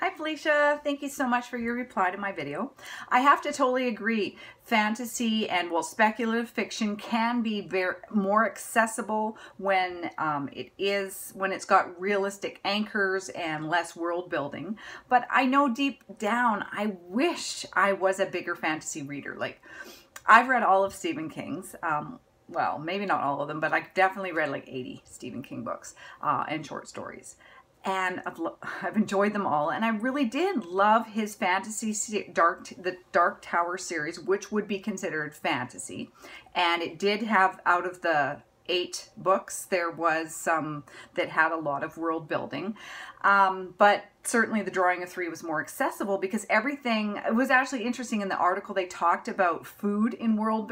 Hi Felicia, thank you so much for your reply to my video. I have to totally agree. Fantasy and speculative fiction can be more accessible when it's got realistic anchors and less world building. But I know deep down, I wish I was a bigger fantasy reader. Like, I've read all of Stephen King's. Well, maybe not all of them, but I definitely read like 80 Stephen King books and short stories. And I've enjoyed them all, and I really did love his fantasy the Dark Tower series, which would be considered fantasy. And it did have, out of the 8 books, there was some that had a lot of world building, but certainly The Drawing of Three was more accessible because everything, it was actually interesting in the article they talked about food in world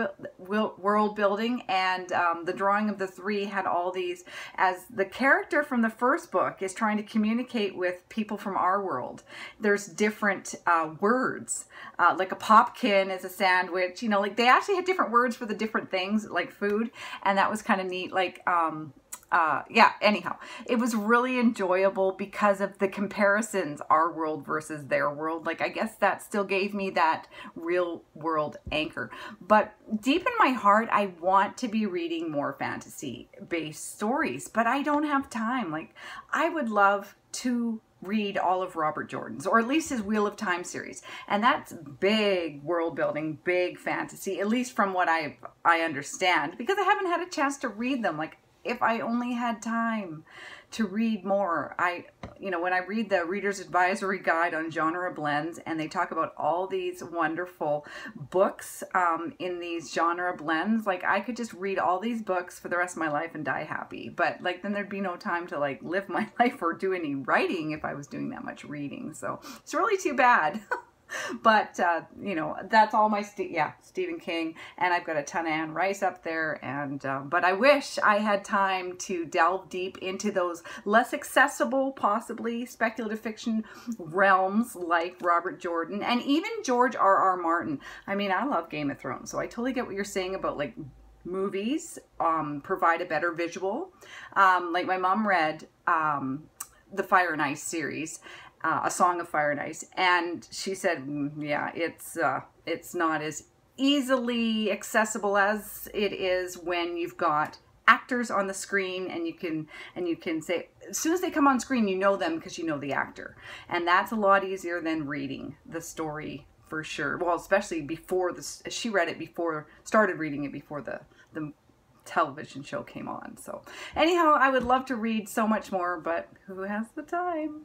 building, and The Drawing of the Three had all these, as the character from the first book is trying to communicate with people from our world. There's different words, like a popkin is a sandwich, you know, like they actually had different words for the different things like food, and that was kind of neat. Like yeah, anyhow, it was really enjoyable because of the comparisons, our world versus their world. Like, I guess that still gave me that real world anchor. But deep in my heart, I want to be reading more fantasy-based stories, but I don't have time. Like, I would love to read all of Robert Jordan's, or at least his Wheel of Time series. And that's big world building, big fantasy, at least from what I understand, because I haven't had a chance to read them. Like, if I only had time to read more. You know, when I read the Reader's Advisory Guide on Genre Blends, and they talk about all these wonderful books in these genre blends, like I could just read all these books for the rest of my life and die happy. But like, then there'd be no time to like live my life or do any writing if I was doing that much reading. So it's really too bad. But, you know, that's all my, Stephen King, and I've got a ton of Anne Rice up there, and, but I wish I had time to delve deep into those less accessible, possibly speculative fiction realms like Robert Jordan, and even George R.R. Martin. I mean, I love Game of Thrones, so I totally get what you're saying about, like, movies provide a better visual. Like, my mom read the Fire and Ice series, A Song of Fire and Ice, and she said, yeah, it's not as easily accessible as it is when you've got actors on the screen, and you can say, as soon as they come on screen, you know them because you know the actor, and that's a lot easier than reading the story, for sure. Well, especially before she read it before, started reading it before the television show came on. So anyhow, I would love to read so much more, but who has the time?